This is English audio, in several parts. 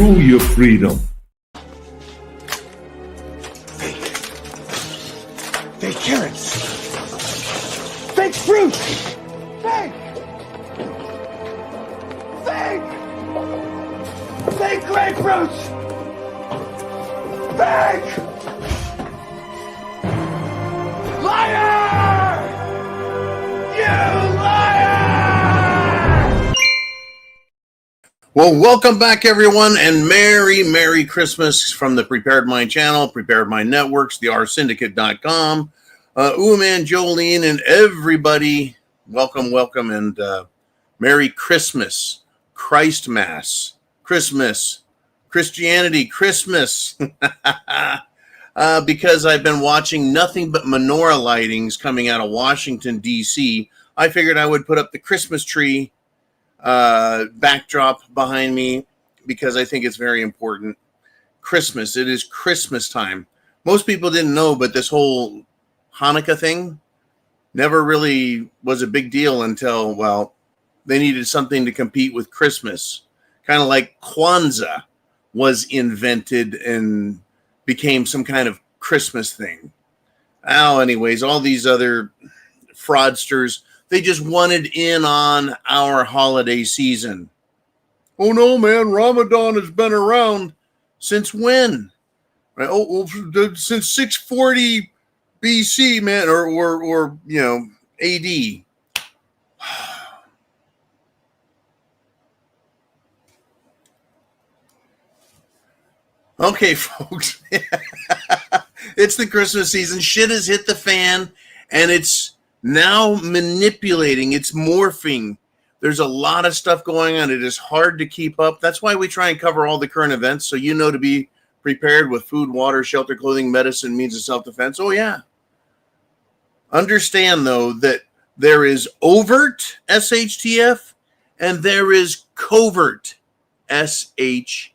true your freedom. Fake carrots. Fake fruit. Fake. Fake grapefruits. Fake. Liar! You liar! Well, welcome back, everyone, and Merry Christmas from the Prepared Mind channel, Prepared Mind Networks, the rsyndicate.com. Man, Jolene, and everybody, welcome, and Merry Christmas, Christ Mass, Christmas, Christianity, Christmas. Because I've been watching nothing but menorah lightings coming out of Washington, D.C., I figured I would put up the Christmas tree backdrop behind me because I think it's very important. Christmas, it is Christmas time. Most people didn't know, but this whole Hanukkah thing never really was a big deal until, well, they needed something to compete with Christmas. Kind of like Kwanzaa was invented and became some kind of Christmas thing. Oh, anyways, all these other fraudsters, they just wanted in on our holiday season. Oh no, man, Ramadan has been around since when? Right? Since 640 BC, man, or you know, AD. Okay, folks. It's the Christmas season. Shit has hit the fan, and it's now manipulating. It's morphing. There's a lot of stuff going on. It is hard to keep up. That's why we try and cover all the current events, so you know to be prepared with food, water, shelter, clothing, medicine, means of self-defense. Oh, yeah. Understand, though, that there is overt SHTF and there is covert SHTF.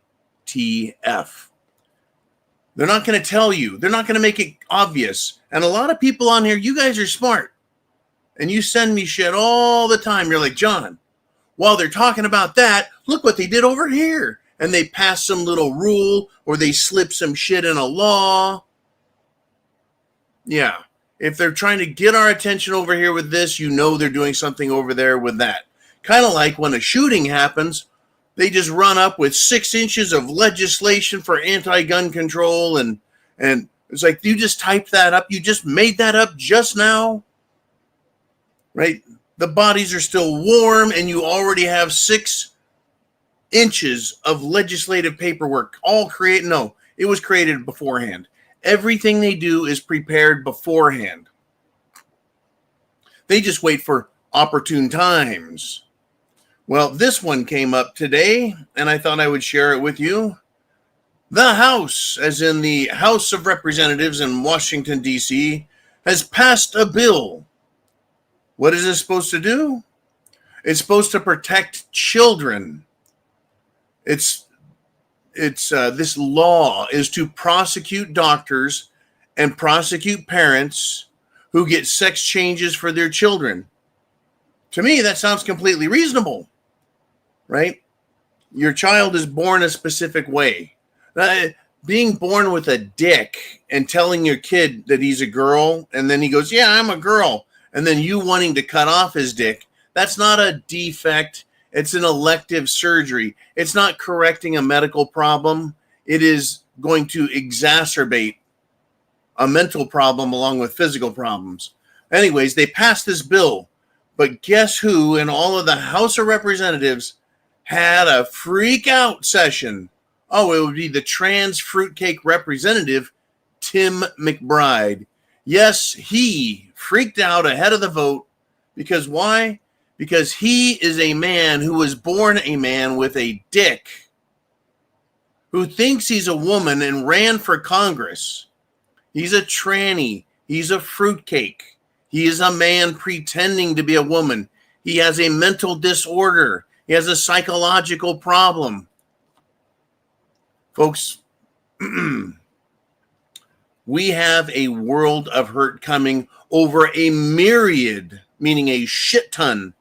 They're not going to tell you. They're not going to make it obvious. And a lot of people on here, you guys are smart. And you send me shit all the time. You're like, John, while they're talking about that, look what they did over here. And they pass some little rule or they slip some shit in a law. Yeah. If they're trying to get our attention over here with this, you know they're doing something over there with that. Kind of like when a shooting happens, they just run up with 6 inches of legislation for anti-gun control. And it's like, you just typed that up. You just made that up just now. Right? The bodies are still warm and you already have 6 inches of legislative paperwork all created. No, it was created beforehand. Everything they do is prepared beforehand. They just wait for opportune times. Well, this one came up today, and I thought I would share it with you. The House, as in the House of Representatives in Washington, D.C., has passed a bill. What is it supposed to do? It's supposed to protect children. This law is to prosecute doctors and prosecute parents who get sex changes for their children. To me, that sounds completely reasonable. Right? Your child is born a specific way. Being born with a dick and telling your kid that he's a girl, and then he goes, yeah, I'm a girl, and then you wanting to cut off his dick, that's not a defect. It's an elective surgery. It's not correcting a medical problem. It is going to exacerbate a mental problem along with physical problems. Anyways, they passed this bill, but guess who in all of the House of Representatives had a freak out session? Oh, it would be the trans fruitcake representative, Tim McBride. Yes, he freaked out ahead of the vote. Because why? Because he is a man who was born a man with a dick, who thinks he's a woman and ran for Congress. He's a tranny. He's a fruitcake. He is a man pretending to be a woman. He has a mental disorder. He has a psychological problem. Folks, we have a world of hurt coming over a myriad, meaning a shit ton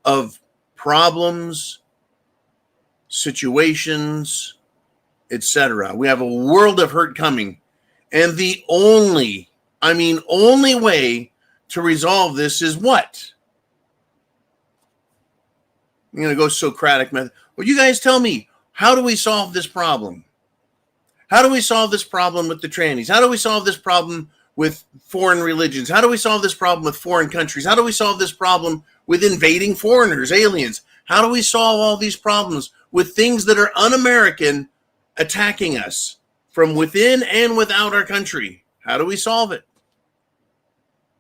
of problems, situations, etc. We have a world of hurt coming. And the only way to resolve this is what? I'm going to go Socratic method. Well, you guys tell me, how do we solve this problem? How do we solve this problem with the trannies? How do we solve this problem with foreign religions? How do we solve this problem with foreign countries? How do we solve this problem with invading foreigners, aliens? How do we solve all these problems with things that are un-American attacking us from within and without our country? How do we solve it?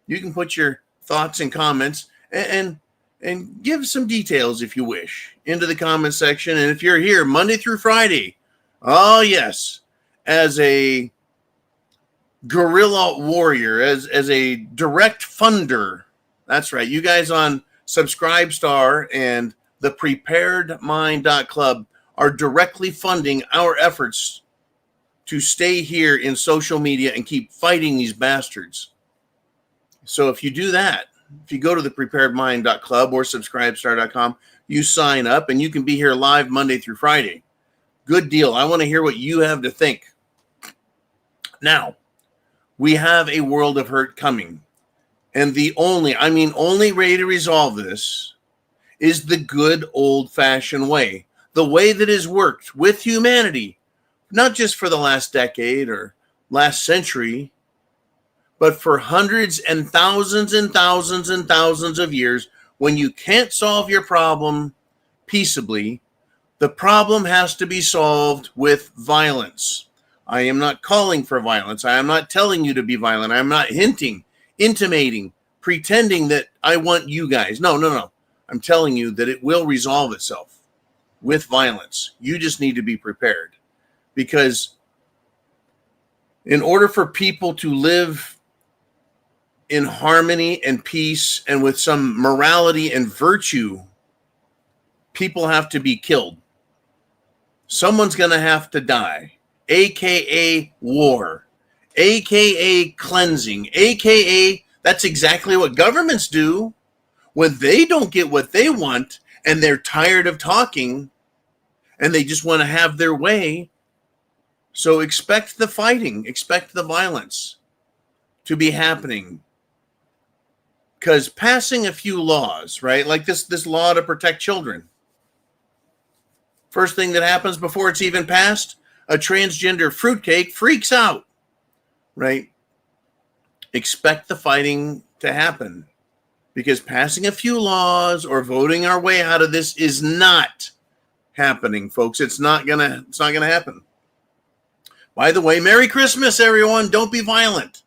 You can put your thoughts and comments and give some details, if you wish, into the comment section. And if you're here Monday through Friday, oh yes, as a guerrilla warrior, as a direct funder, that's right, you guys on Subscribestar and thepreparedmind.club are directly funding our efforts to stay here in social media and keep fighting these bastards. So if you do that, if you go to thepreparedmind.club or subscribestar.com, you sign up and you can be here live Monday through Friday. Good deal. I want to hear what you have to think. Now, we have a world of hurt coming. And the only way to resolve this is the good old-fashioned way. The way that has worked with humanity, not just for the last decade or last century, but for hundreds and thousands and thousands and thousands of years. When you can't solve your problem peaceably, the problem has to be solved with violence. I am not calling for violence. I am not telling you to be violent. I am not intimating, pretending that I want you guys. No. I'm telling you that it will resolve itself with violence. You just need to be prepared. Because in order for people to live in harmony and peace and with some morality and virtue, people have to be killed. Someone's going to have to die, aka war, aka cleansing, aka that's exactly what governments do when they don't get what they want and they're tired of talking and they just want to have their way. So expect the fighting, expect the violence to be happening. Because passing a few laws, right, like this law to protect children, first thing that happens before it's even passed, a transgender fruitcake freaks out, right? Expect the fighting to happen, because passing a few laws or voting our way out of this is not happening, folks. It's not gonna happen. By the way, Merry Christmas, everyone. Don't be violent.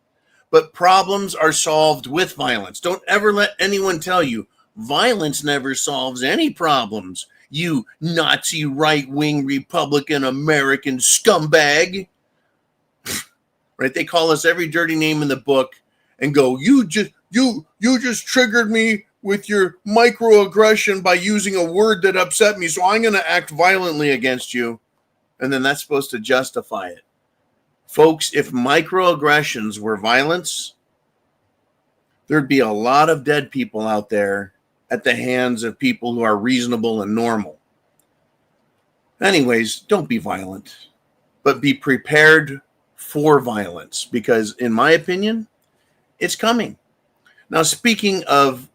But problems are solved with violence. Don't ever let anyone tell you violence never solves any problems, you Nazi right-wing Republican American scumbag. Right? They call us every dirty name in the book and go, you just triggered me with your microaggression by using a word that upset me, so I'm going to act violently against you. And then that's supposed to justify it. Folks, if microaggressions were violence, there'd be a lot of dead people out there at the hands of people who are reasonable and normal. Anyways, don't be violent, but be prepared for violence, because in my opinion, it's coming. Now, speaking of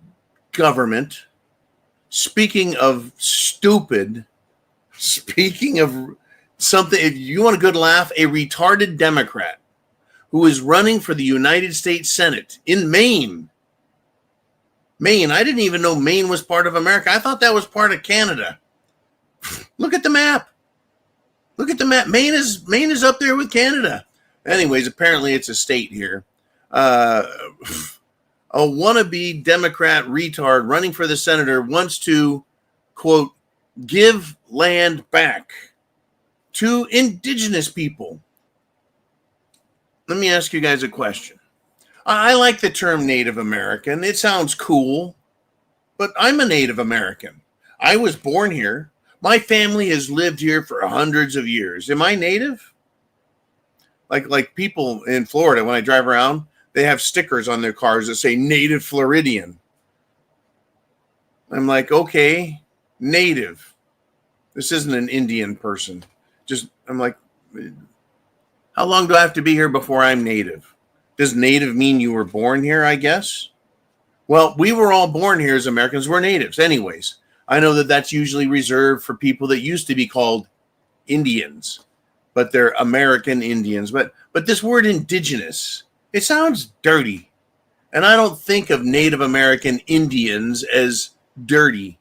government, speaking of stupid, speaking of something, if you want a good laugh, a retarded Democrat who is running for the United States Senate in Maine. Maine, I didn't even know Maine was part of America. I thought that was part of Canada. Look at the map. Look at the map. Maine is up there with Canada. Anyways, apparently it's a state here. A wannabe Democrat retard running for the senator wants to, quote, give land back to indigenous people. Let me ask you guys a question. I like the term Native American. It sounds cool, but I'm a Native American. I was born here. My family has lived here for hundreds of years. Am I Native? Like people in Florida, when I drive around, they have stickers on their cars that say Native Floridian. I'm like, okay, Native. This isn't an Indian person. I'm like, How long do I have to be here before I'm native? Does native mean you were born here, I guess? Well, we were all born here as Americans. We're natives. Anyways, I know that that's usually reserved for people that used to be called Indians, but they're American Indians. But this word indigenous, it sounds dirty. And I don't think of Native American Indians as dirty.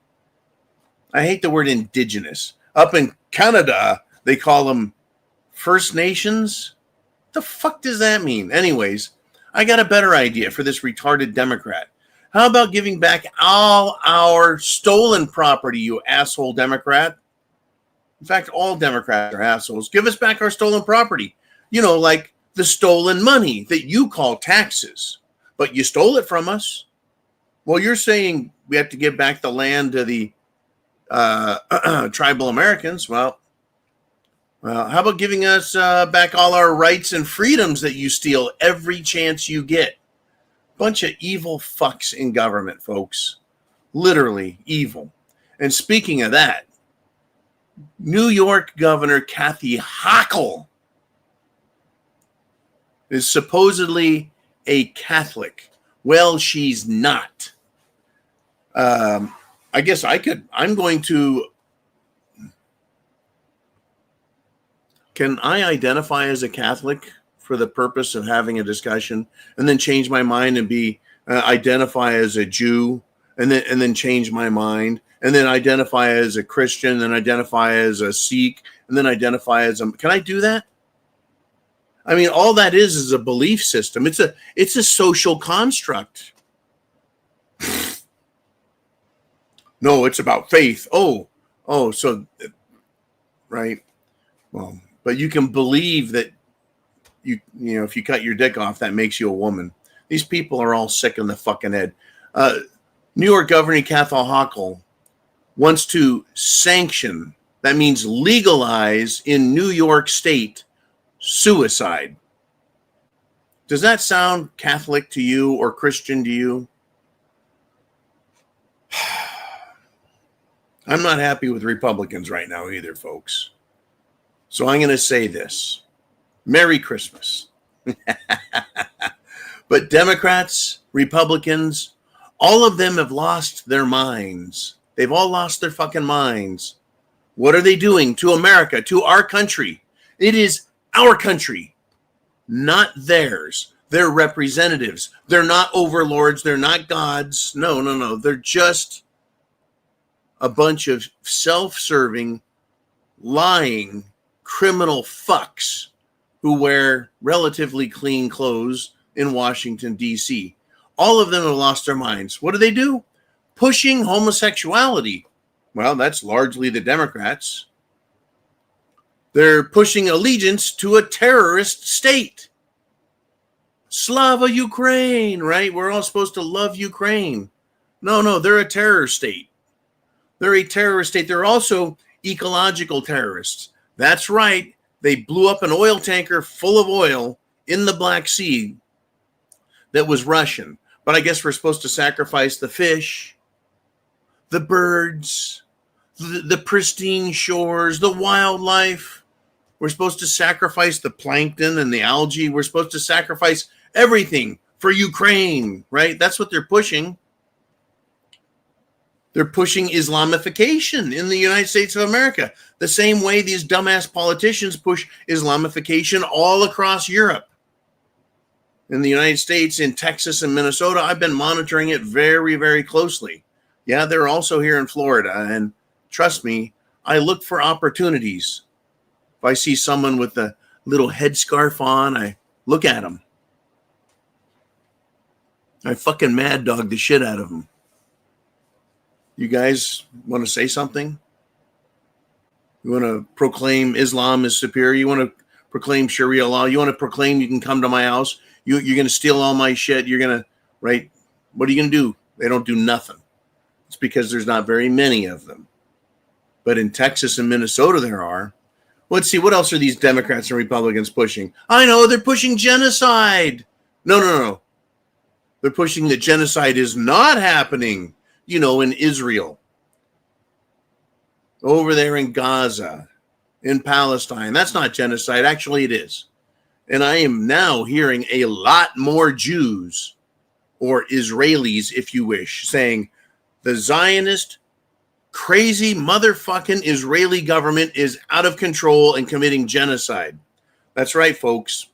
I hate the word indigenous. Up in Canada, they call them First Nations. The fuck does that mean? Anyways, I got a better idea for this retarded Democrat. How about giving back all our stolen property, you asshole Democrat? In fact, all Democrats are assholes. Give us back our stolen property. You know, like the stolen money that you call taxes. But you stole it from us. Well, you're saying we have to give back the land to the tribal Americans. Well, how about giving us back all our rights and freedoms that you steal every chance you get? Bunch of evil fucks in government, folks. Literally evil. And speaking of that, New York Governor Kathy Hochul is supposedly a Catholic. Well, she's not. I guess I'm going to. Can I identify as a Catholic for the purpose of having a discussion, and then change my mind and be identify as a Jew, and then change my mind, and then identify as a Christian, then identify as a Sikh, and then identify as a? Can I do that? I mean, all that is a belief system. It's a social construct. No, it's about faith. Oh, so right. Well, but you can believe that you know, if you cut your dick off, that makes you a woman. These people are all sick in the fucking head. New York Governor Kathy Hochul wants to sanction, that means legalize in New York State, suicide. Does that sound Catholic to you or Christian to you? I'm not happy with Republicans right now either, folks. So I'm going to say this. Merry Christmas. But Democrats, Republicans, all of them have lost their minds. They've all lost their fucking minds. What are they doing to America, to our country? It is our country, not theirs. They're representatives. They're not overlords. They're not gods. No. They're just a bunch of self-serving, lying, criminal fucks who wear relatively clean clothes in Washington, D.C. All of them have lost their minds. What do? Pushing homosexuality. Well, that's largely the Democrats. They're pushing allegiance to a terrorist state. Slava Ukraine, right? We're all supposed to love Ukraine. No, they're a terror state. They're a terrorist state. They're also ecological terrorists. That's right. They blew up an oil tanker full of oil in the Black Sea that was Russian. But I guess we're supposed to sacrifice the fish, the birds, the pristine shores, the wildlife. We're supposed to sacrifice the plankton and the algae. We're supposed to sacrifice everything for Ukraine, right? That's what they're pushing. They're pushing Islamification in the United States of America, the same way these dumbass politicians push Islamification all across Europe. In the United States, in Texas and Minnesota, I've been monitoring it very, very closely. Yeah, they're also here in Florida. And trust me, I look for opportunities. If I see someone with a little headscarf on, I look at them. I fucking mad dog the shit out of them. You guys want to say something? You want to proclaim Islam is superior? You want to proclaim Sharia law? You want to proclaim you can come to my house? You're going to steal all my shit? You're going to, right? What are you going to do? They don't do nothing. It's because there's not very many of them. But in Texas and Minnesota, there are. Let's see, what else are these Democrats and Republicans pushing? I know, they're pushing genocide. No. They're pushing that genocide is not happening, in Israel. Over there in Gaza, in Palestine. That's not genocide. Actually, it is. And I am now hearing a lot more Jews, or Israelis, if you wish, saying the Zionist, crazy motherfucking Israeli government is out of control and committing genocide. That's right, folks.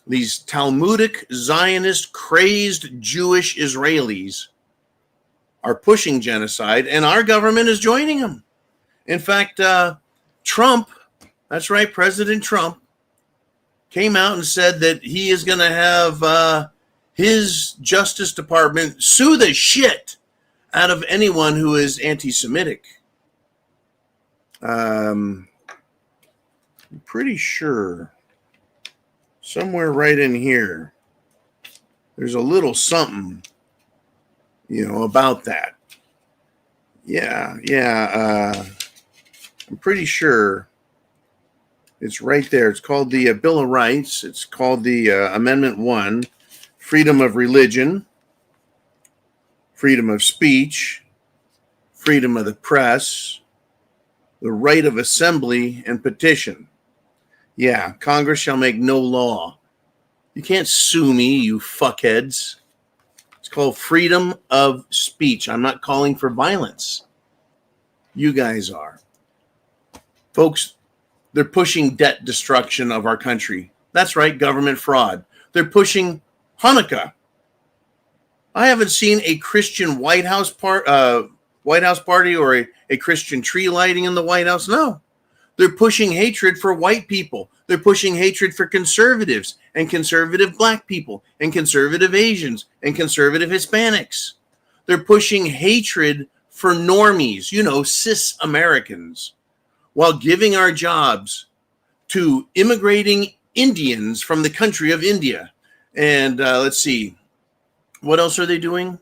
These Talmudic, Zionist, crazed Jewish Israelis are pushing genocide, and our government is joining them. In fact, Trump, that's right, President Trump, came out and said that he is going to have his Justice Department sue the shit out of anyone who is anti-Semitic. I'm pretty sure somewhere right in here, there's a little something, about that. Yeah. I'm pretty sure it's right there. It's called the Bill of Rights. It's called the Amendment 1, freedom of religion, freedom of speech, freedom of the press, the right of assembly and petition. Yeah, Congress shall make no law. You can't sue me, you fuckheads. It's called freedom of speech. I'm not calling for violence. You guys are. Folks, they're pushing debt destruction of our country. That's right, government fraud. They're pushing Hanukkah. I haven't seen a Christian White House party or a Christian tree lighting in the White House. No. They're pushing hatred for white people. They're pushing hatred for conservatives and conservative black people and conservative Asians and conservative Hispanics. They're pushing hatred for normies, cis Americans, while giving our jobs to immigrating Indians from the country of India. And let's see, what else are they doing?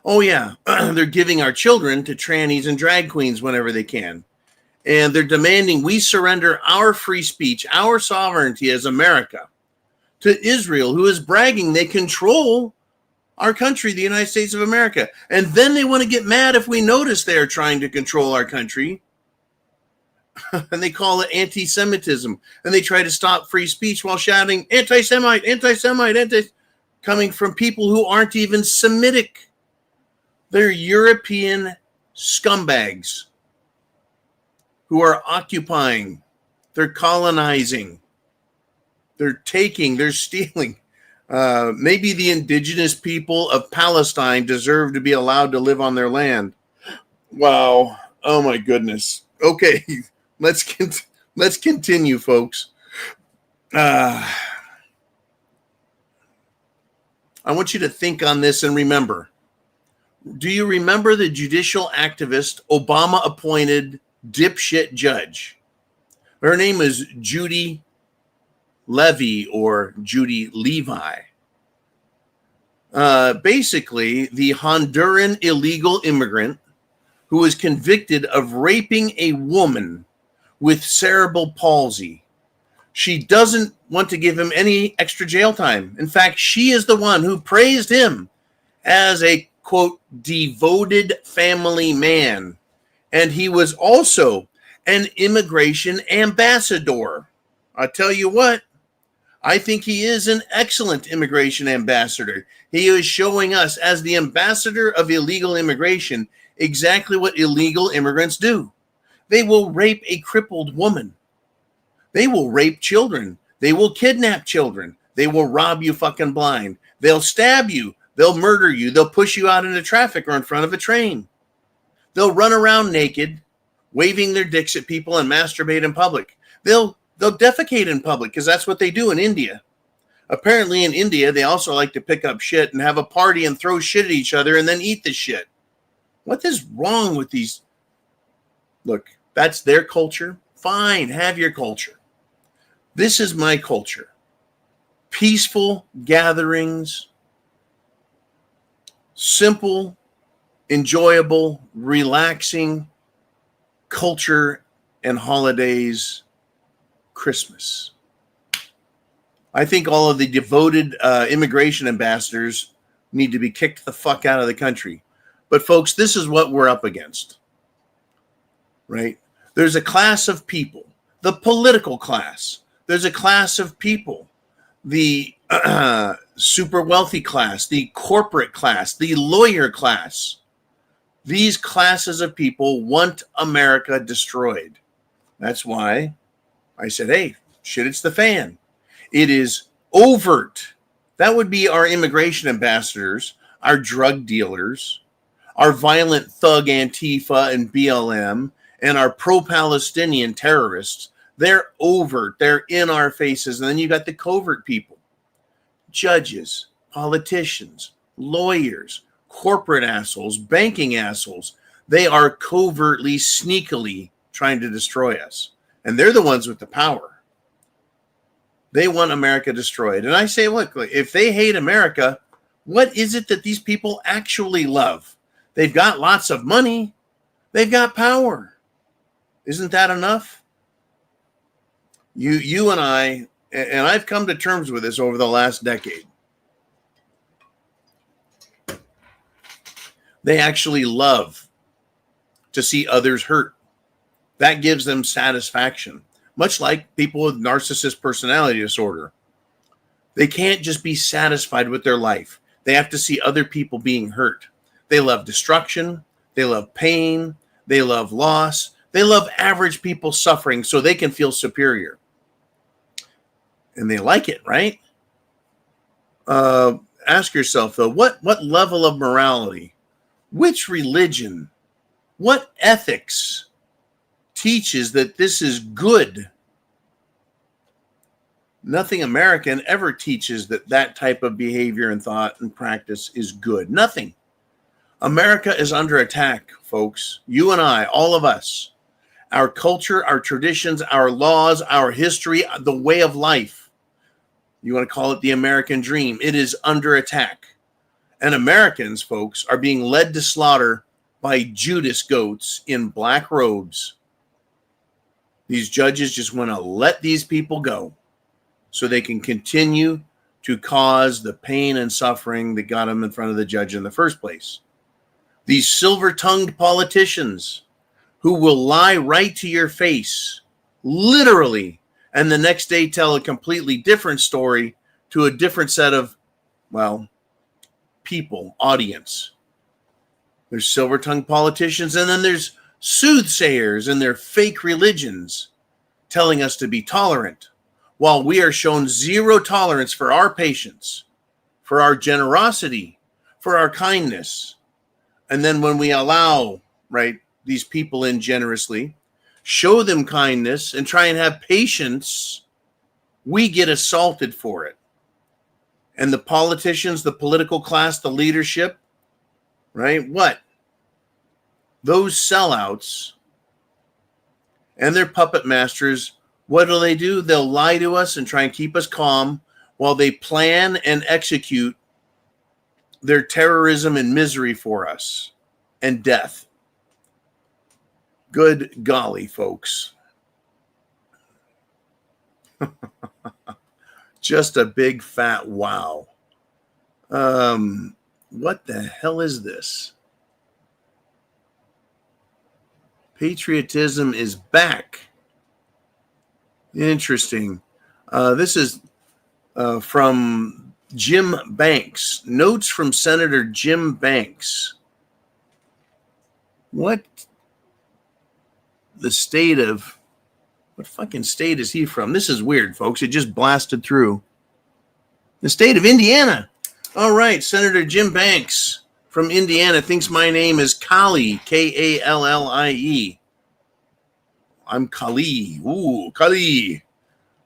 Oh, yeah, they're giving our children to trannies and drag queens whenever they can. And they're demanding we surrender our free speech, our sovereignty as America, to Israel, who is bragging they control our country, the United States of America. And then they want to get mad if we notice they're trying to control our country. And they call it anti-Semitism. And they try to stop free speech while shouting, anti-Semite, anti-Semite, coming from people who aren't even Semitic. They're European scumbags who are occupying, they're colonizing, they're taking, they're stealing. Maybe the indigenous people of Palestine deserve to be allowed to live on their land. Wow. Oh, my goodness. Okay. Let's continue, folks. I want you to think on this and remember. Do you remember the judicial activist Obama-appointed dipshit judge? Her name is Judy Levy or Judy Levi. Basically, the Honduran illegal immigrant who was convicted of raping a woman with cerebral palsy. She doesn't want to give him any extra jail time. In fact, she is the one who praised him as a, quote, devoted family man. And he was also an immigration ambassador. I tell you what, I think he is an excellent immigration ambassador. He is showing us as the ambassador of illegal immigration exactly what illegal immigrants do. They will rape a crippled woman. They will rape children. They will kidnap children. They will rob you fucking blind. They'll stab you. They'll murder you. They'll push you out into traffic or in front of a train. They'll run around naked, waving their dicks at people and masturbate in public. They'll defecate in public because that's what they do in India. Apparently in India, they also like to pick up shit and have a party and throw shit at each other and then eat the shit. What is wrong with these? Look, that's their culture. Fine, have your culture. This is my culture. Peaceful gatherings, simple, enjoyable, relaxing culture and holidays, Christmas. I think all of the devoted immigration ambassadors need to be kicked the fuck out of the country. But folks, this is what we're up against, right? There's a class of people the political class. There's a class of people, the super wealthy class, the corporate class, the lawyer class. These classes of people want America destroyed. That's why I said, hey, shit, it's the fan. It is overt. That would be our immigration ambassadors, our drug dealers, our violent thug Antifa and BLM, and our pro-Palestinian terrorists. They're overt. They're in our faces. And then you got the covert people, judges, politicians, lawyers, corporate assholes, banking assholes. They are covertly, sneakily trying to destroy us. And they're the ones with the power. They want America destroyed. And I say, look, if they hate America, what is it that these people actually love? They've got lots of money. They've got power. Isn't that enough? You and I, and I've come to terms with this over the last decade. They actually love to see others hurt. That gives them satisfaction, much like people with narcissist personality disorder. They can't just be satisfied with their life. They have to see other people being hurt. They love destruction. They love pain. They love loss. They love average people suffering so they can feel superior. And they like it, right? Ask yourself, though, what level of morality, which religion, what ethics teaches that this is good? Nothing American ever teaches that type of behavior and thought and practice is good. Nothing. America is under attack, folks. You and I, all of us. Our culture, our traditions, our laws, our history, the way of life. You want to call it the American dream. It is under attack. And Americans, folks, are being led to slaughter by Judas goats in black robes. These judges just want to let these people go so they can continue to cause the pain and suffering that got them in front of the judge in the first place. These silver-tongued politicians who will lie right to your face, literally, and the next day tell a completely different story to a different set of, well, people, audience. There's silver-tongued politicians, and then there's soothsayers and their fake religions telling us to be tolerant, while we are shown zero tolerance for our patience, for our generosity, for our kindness. And then when we allow, right, these people in generously, show them kindness, and try and have patience, we get assaulted for it. And the politicians, the political class, the leadership, right? What? Those sellouts and their puppet masters, what do? They'll lie to us and try and keep us calm while they plan and execute their terrorism and misery for us and death. Good golly, folks. Just a big fat wow. What the hell is this? Patriotism is back. Interesting. This is from Jim Banks. Notes from Senator Jim Banks. What fucking state is he from? This is weird, folks. It just blasted through. The state of Indiana. All right, Senator Jim Banks from Indiana thinks my name is Kali, Kallie. I'm Kali. Ooh, Kali.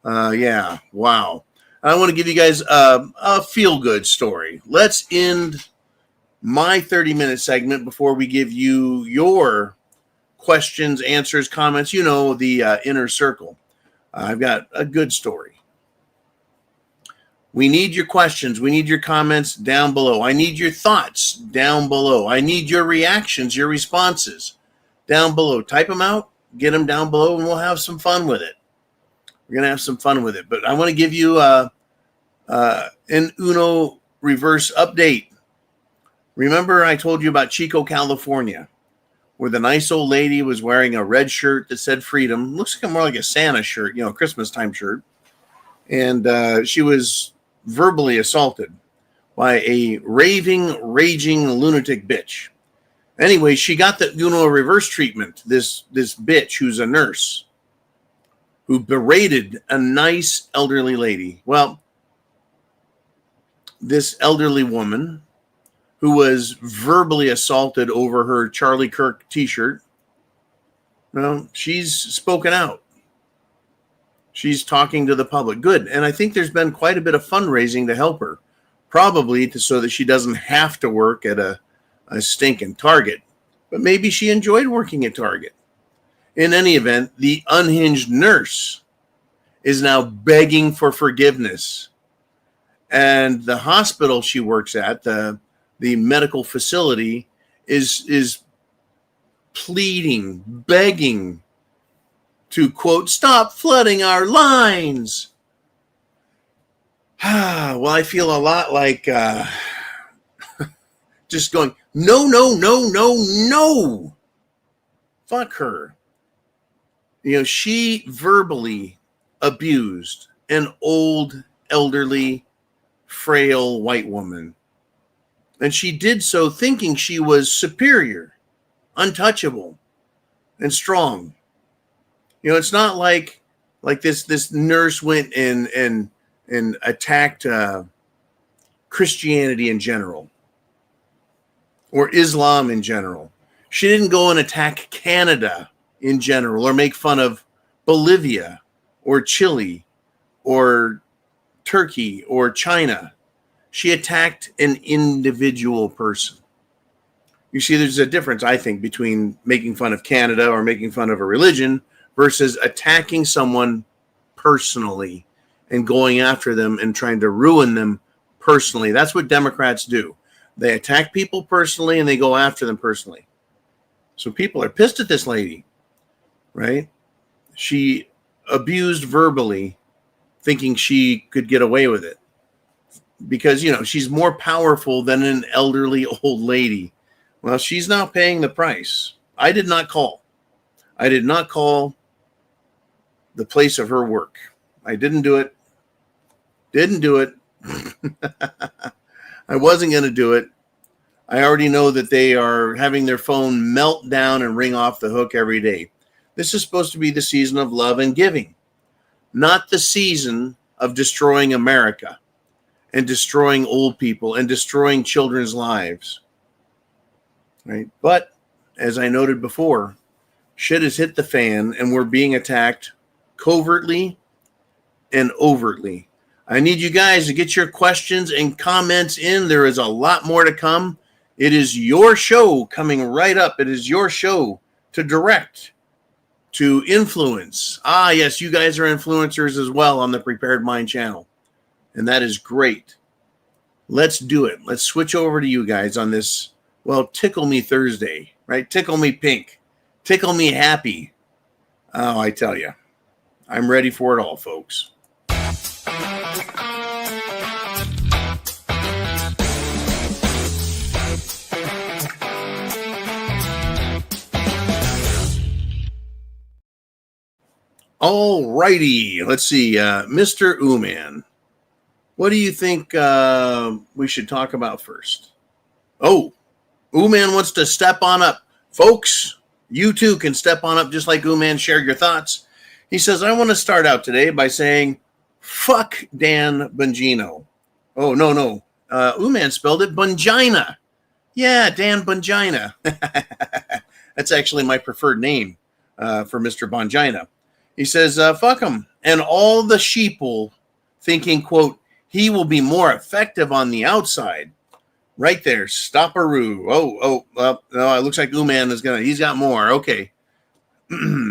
Yeah, wow. I want to give you guys a feel-good story. Let's end my 30-minute segment before we give you your questions, answers, comments. You know, the inner circle. I've got a good story. We need your questions. We need your comments down below. I need your thoughts down below. I need your reactions, your responses down below. Type them out, get them down below, and we'll have some fun with it. We're going to have some fun with it. But I want to give you an Uno reverse update. Remember I told you about Chico, California, where the nice old lady was wearing a red shirt that said freedom. Looks more like a Santa shirt, Christmas time shirt. And she was verbally assaulted by a raving, raging lunatic bitch. Anyway, she got the reverse treatment. This bitch who's a nurse who berated a nice elderly lady. Well, this elderly woman who was verbally assaulted over her Charlie Kirk t-shirt, well, she's spoken out. She's talking to the public. Good. And I think there's been quite a bit of fundraising to help her, probably so that she doesn't have to work at a stinking Target. But maybe she enjoyed working at Target. In any event, the unhinged nurse is now begging for forgiveness. And the hospital she works at, the medical facility, is pleading, begging to, quote, stop flooding our lines. Well, I feel a lot like just going, no, no, no, no, no. Fuck her. She verbally abused an old, elderly, frail white woman. And she did so thinking she was superior, untouchable, and strong. It's not like this nurse went and attacked Christianity in general or Islam in general. She didn't go and attack Canada in general or make fun of Bolivia or Chile or Turkey or China. She attacked an individual person. You see, there's a difference, I think, between making fun of Canada or making fun of a religion versus attacking someone personally and going after them and trying to ruin them personally. That's what Democrats do. They attack people personally and they go after them personally. So people are pissed at this lady, right? She abused verbally, thinking she could get away with it because, she's more powerful than an elderly old lady. Well, she's now paying the price. I did not call. I did not call the place of her work. I didn't do it. Didn't do it. I wasn't going to do it. I already know that they are having their phone melt down and ring off the hook every day. This is supposed to be the season of love and giving, not the season of destroying America and destroying old people and destroying children's lives. Right? But as I noted before, shit has hit the fan and we're being attacked covertly and overtly. I need you guys to get your questions and comments in. There is a lot more to come. It is your show coming right up. It is your show to direct, to influence. Yes, you guys are influencers as well on the Prepared Mind channel. And that is great. Let's do it. Let's switch over to you guys on this, Tickle Me Thursday, right? Tickle me pink. Tickle me happy. Oh, I tell you, I'm ready for it all, folks. All righty. Let's see. Mr. Ooman, what do you think we should talk about first? Oh, Ooman wants to step on up. Folks, you too can step on up just like Ooman. Share your thoughts. He says, I want to start out today by saying, fuck Dan Bongino. Oh, no. Ooman spelled it Bongina. Yeah, Dan Bongina. That's actually my preferred name for Mr. Bongina. He says, fuck him. And all the sheeple thinking, quote, he will be more effective on the outside. Right there. Stop-a-roo. No, it looks like Ooman he's got more. Okay.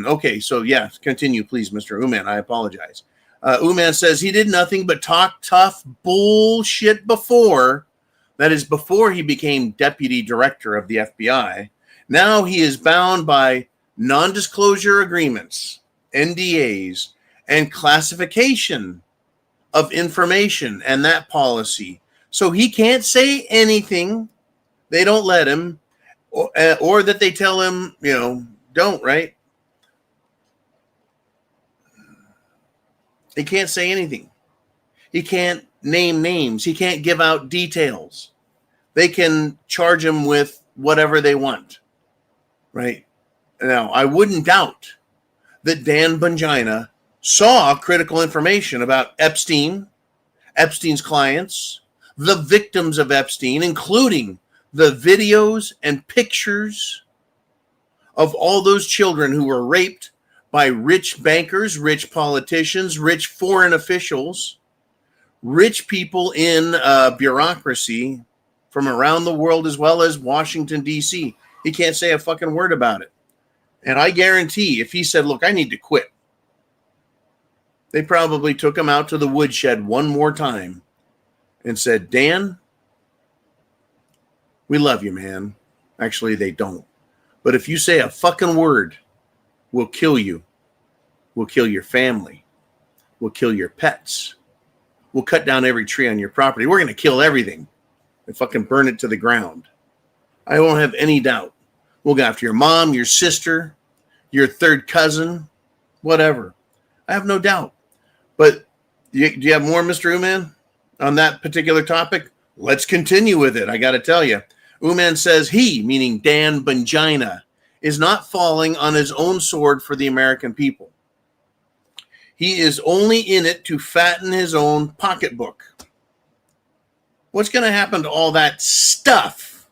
Okay, so yeah, continue, please, Mr. Ooman. I apologize. Ooman says he did nothing but talk tough bullshit before. That is before he became deputy director of the FBI. Now he is bound by non-disclosure agreements, NDAs, and classification of information and that policy. So he can't say anything. They don't let him. or that they tell him, don't, right? He can't say anything. He can't name names. He can't give out details. They can charge him with whatever they want, right? Now, I wouldn't doubt that Dan Bongina saw critical information about Epstein, Epstein's clients, the victims of Epstein, including the videos and pictures of all those children who were raped by rich bankers, rich politicians, rich foreign officials, rich people in bureaucracy from around the world as well as Washington, D.C. He can't say a fucking word about it. And I guarantee if he said, look, I need to quit, they probably took him out to the woodshed one more time and said, Dan, we love you, man. Actually, they don't. But if you say a fucking word, we'll kill you. We'll kill your family. We'll kill your pets. We'll cut down every tree on your property. We're going to kill everything and fucking burn it to the ground. I won't have any doubt. We'll go after your mom, your sister, your third cousin, whatever. I have no doubt. But do you have more, Mr. Uman, on that particular topic? Let's continue with it. I got to tell you. Uman says he, meaning Dan Bongina, is not falling on his own sword for the American people. He is only in it to fatten his own pocketbook. What's going to happen to all that stuff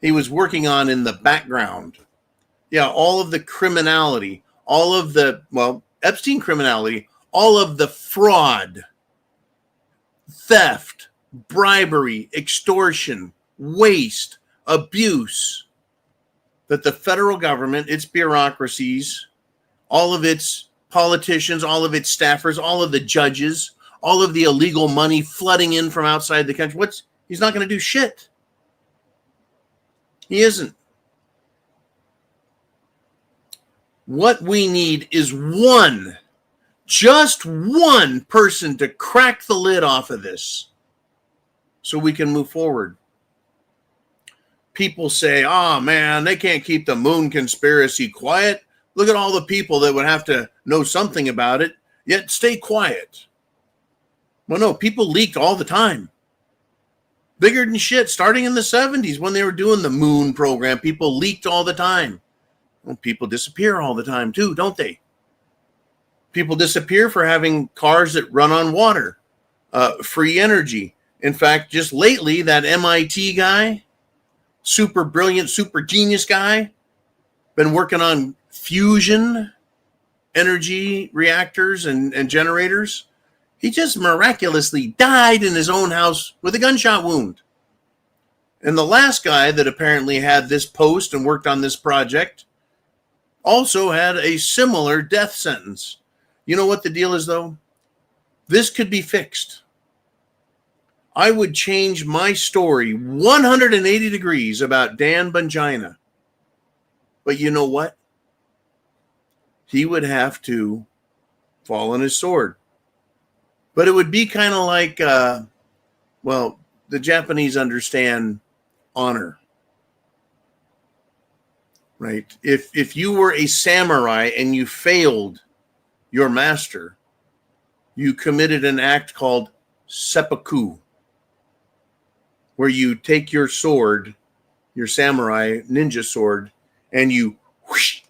he was working on in the background? Yeah, all of the criminality, all of the, Epstein criminality, all of the fraud, theft, bribery, extortion, waste, abuse that the federal government, its bureaucracies, all of its politicians, all of its staffers, all of the judges, all of the illegal money flooding in from outside the country. He's not going to do shit. He isn't. What we need is just one person to crack the lid off of this so we can move forward. People say, oh man, they can't keep the moon conspiracy quiet. Look at all the people that would have to know something about it, yet stay quiet. Well, no, people leaked all the time. Bigger than shit, starting in the 70s when they were doing the moon program, people leaked all the time. Well, people disappear all the time too, don't they? People disappear for having cars that run on water, free energy. In fact, just lately, that MIT guy, super brilliant, super genius guy, been working on fusion energy reactors and generators. He just miraculously died in his own house with a gunshot wound. And the last guy that apparently had this post and worked on this project also had a similar death sentence. You know what the deal is, though? This could be fixed. I would change my story 180 degrees about Dan Bongina. But you know what? He would have to fall on his sword. But it would be kind of like, the Japanese understand honor, right? If you were a samurai and you failed your master, you committed an act called seppuku, where you take your sword, your samurai ninja sword, and you whoosh,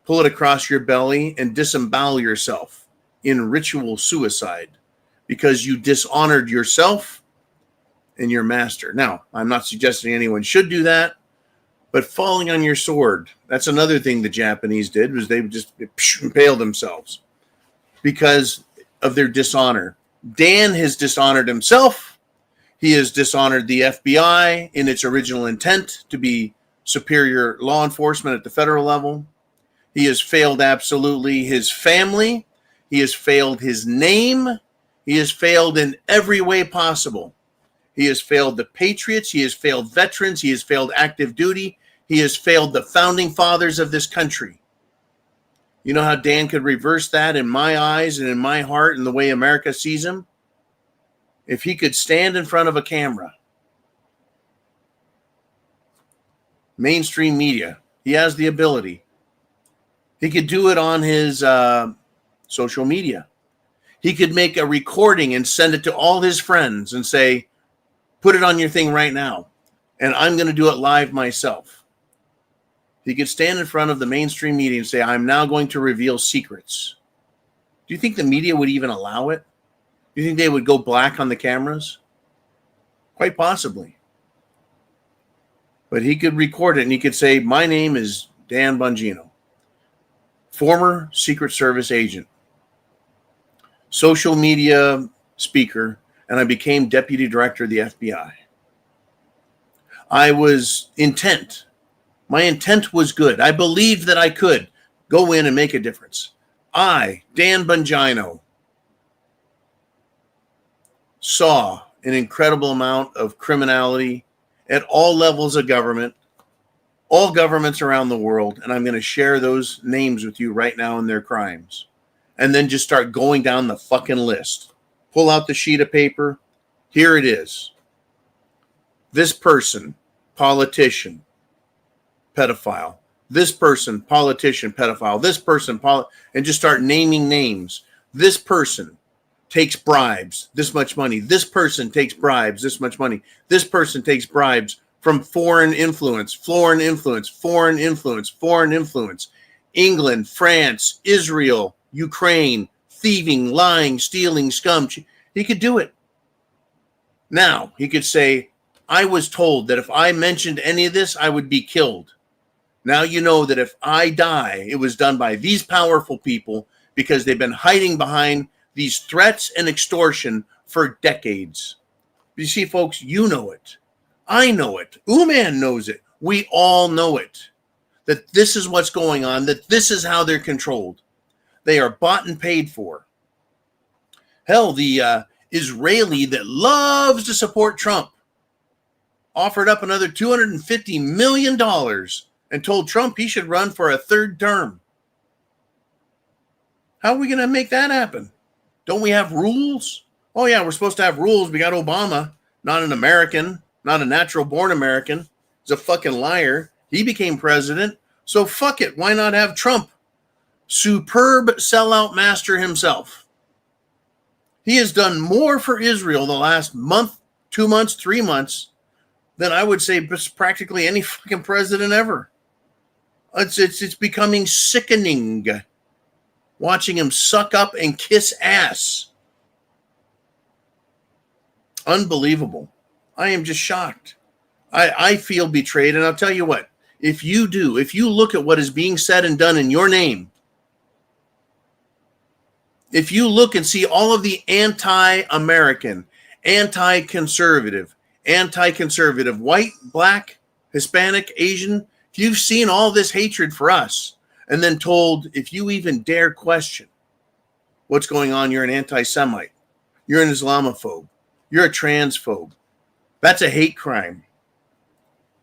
pull it across your belly and disembowel yourself in ritual suicide because you dishonored yourself and your master. Now, I'm not suggesting anyone should do that, but falling on your sword, that's another thing the Japanese did, was they just impaled themselves because of their dishonor. Dan has dishonored himself. He has dishonored the FBI in its original intent to be superior law enforcement at the federal level. He has failed absolutely his family. He has failed his name. He has failed in every way possible. He has failed the patriots. He has failed veterans. He has failed active duty. He has failed the founding fathers of this country. You know how Dan could reverse that in my eyes and in my heart and the way America sees him? If he could stand in front of a camera mainstream media. He has the ability. He could do it on his social media. He could make a recording and send it to all his friends and say, put it on your thing right now. And I'm going to do it live myself. He could stand in front of the mainstream media and say, I'm now going to reveal secrets. Do you think the media would even allow it? Do you think they would go black on the cameras? Quite possibly. But he could record it and he could say, my name is Dan Bongino, former Secret Service agent, social media speaker, and I became deputy director of the FBI. I was intent. My intent was good. I believed that I could go in and make a difference. I, Dan Bongino, saw an incredible amount of criminality at all levels of government, all governments around the world, and I'm going to share those names with you right now and their crimes. And then just start going down the fucking list. Pull out the sheet of paper. Here it is. This person, politician, pedophile. This person, politician, pedophile. This person, and just start naming names. This person takes bribes, this much money. This person takes bribes, this much money. This person takes bribes from foreign influence, foreign influence, foreign influence, foreign influence. England, France, Israel, Ukraine, thieving, lying, stealing, scum. He could do it. Now, he could say, I was told that if I mentioned any of this, I would be killed. Now you know that if I die, it was done by these powerful people because they've been hiding behind these threats and extortion for decades. You see, folks, you know it. I know it. Uman knows it. We all know it. That this is what's going on, that this is how they're controlled. They are bought and paid for. Hell, the Israeli that loves to support Trump offered up another $250 million and told Trump he should run for a third term. How are we going to make that happen? Don't we have rules? Oh, yeah, we're supposed to have rules. We got Obama, not an American, not a natural-born American. He's a fucking liar. He became president. So fuck it. Why not have Trump? Superb sellout master himself. He has done more for Israel the last month, 2 months, 3 months than I would say practically any fucking president ever. It's becoming sickening watching him suck up and kiss ass. Unbelievable. I am just shocked. I feel betrayed. And I'll tell you what, if you look at what is being said and done in your name, if you look and see all of the anti-American, anti-conservative, white, black, Hispanic, Asian, if you've seen all this hatred for us and then told, if you even dare question what's going on, you're an anti-Semite, you're an Islamophobe, you're a transphobe, that's a hate crime.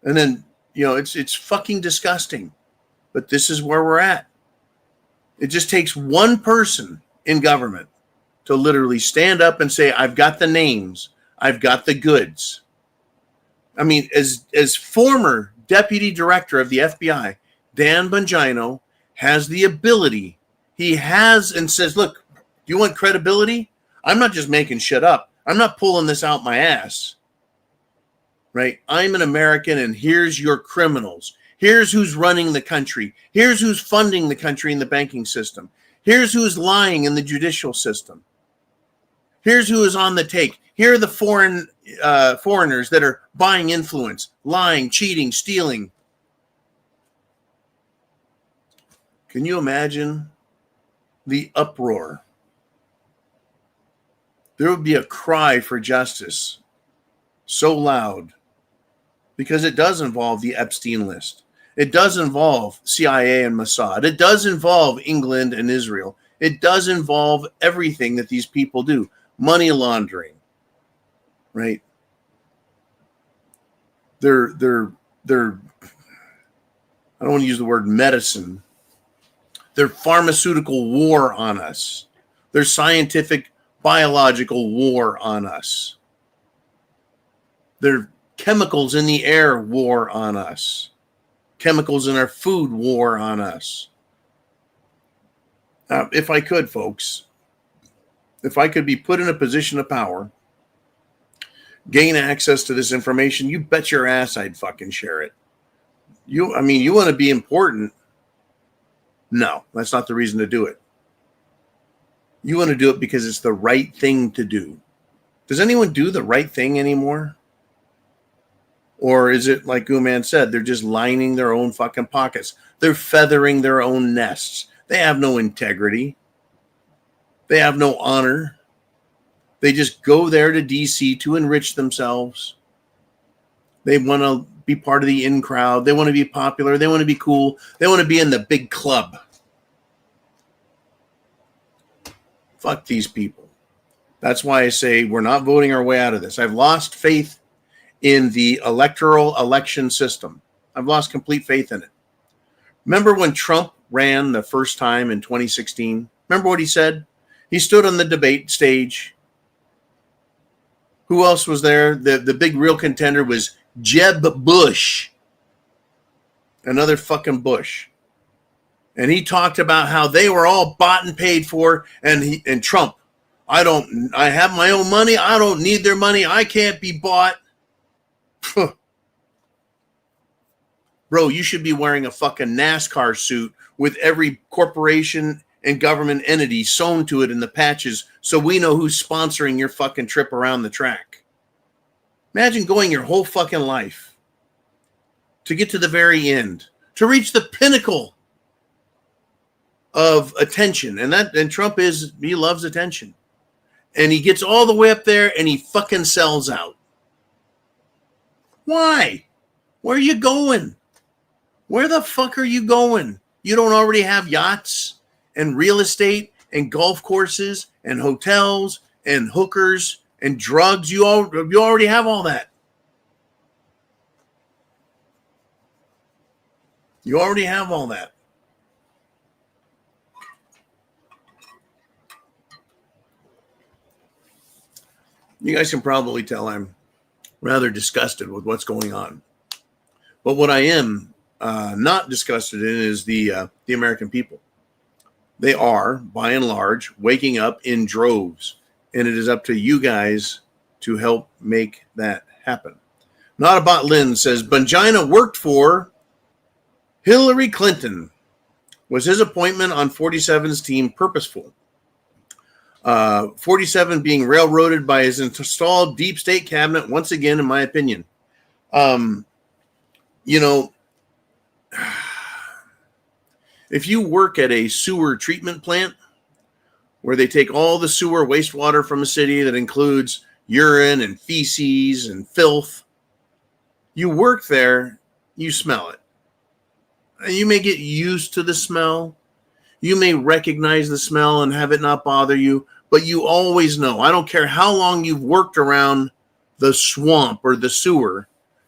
And then, it's fucking disgusting. But this is where we're at. It just takes one person in government to literally stand up and say, I've got the names, I've got the goods. I mean, as former deputy director of the FBI, Dan Bongino has the ability. He has and says, look, do you want credibility? I'm not just making shit up. I'm not pulling this out my ass. Right? I'm an American, and here's your criminals. Here's who's running the country. Here's who's funding the country in the banking system. Here's who's lying in the judicial system. Here's who is on the take. Here are the foreigners that are buying influence, lying, cheating, stealing. Can you imagine the uproar? There would be a cry for justice so loud, because it does involve the Epstein list. It does involve CIA and Mossad. It does involve England and Israel. It does involve everything that these people do. Money laundering, right? They're I don't want to use the word medicine. Their pharmaceutical war on us. Their scientific, biological war on us. Their chemicals in the air war on us. chemicals in our food war on us. If I could, folks, if I could be put in a position of power, gain access to this information, you bet your ass I'd fucking share it. You want to be important? No, that's not the reason to do it. You want to do it because it's the right thing to do. Does anyone do the right thing anymore? Or is it like Gooman said, they're just lining their own fucking pockets. They're feathering their own nests. They have no integrity. They have no honor. They just go there to DC to enrich themselves. They want to be part of the in crowd. They want to be popular. They want to be cool. They want to be in the big club. Fuck these people. That's why I say we're not voting our way out of this. I've lost faith in the electoral election system. I've lost complete faith in it. Remember when Trump ran the first time in 2016? Remember what he said? He stood on the debate stage. Who else was there? The big real contender was Jeb Bush. Another fucking Bush. And he talked about how they were all bought and paid for, and Trump, I have my own money. I don't need their money. I can't be bought. Bro, you should be wearing a fucking NASCAR suit with every corporation and government entity sewn to it in the patches so we know who's sponsoring your fucking trip around the track. Imagine going your whole fucking life to get to the very end, to reach the pinnacle of attention. And Trump he loves attention. And he gets all the way up there and he fucking sells out. Why? Where are you going? Where the fuck are you going? You don't already have yachts and real estate and golf courses and hotels and hookers and drugs. You already have all that. You already have all that. You guys can probably tell I'm rather disgusted with what's going on. But what I am not disgusted in is the American people. They are, by and large, waking up in droves. And it is up to you guys to help make that happen. Not About Lynn says, Bongina worked for Hillary Clinton. Was his appointment on 47's team purposeful? 47 being railroaded by his installed deep state cabinet, once again, in my opinion. If you work at a sewer treatment plant where they take all the sewer wastewater from a city that includes urine and feces and filth, you work there, you smell it. You may get used to the smell. You may recognize the smell and have it not bother you, but you always know. I don't care how long you've worked around the swamp or the sewer,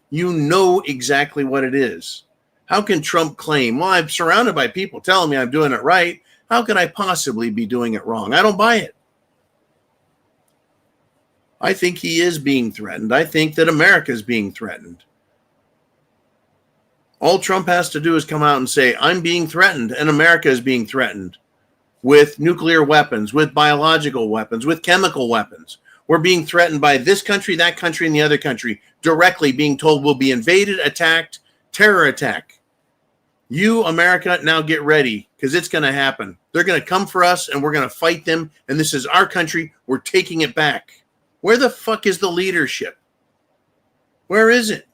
you know exactly what it is. How can Trump claim, well, I'm surrounded by people telling me I'm doing it right. How could I possibly be doing it wrong? I don't buy it. I think he is being threatened. I think that America is being threatened. All Trump has to do is come out and say, I'm being threatened, and America is being threatened with nuclear weapons, with biological weapons, with chemical weapons. We're being threatened by this country, that country, and the other country, directly being told we'll be invaded, attacked, terror attack. You, America, now get ready, because it's going to happen. They're going to come for us, and we're going to fight them, and this is our country. We're taking it back. Where the fuck is the leadership? Where is it?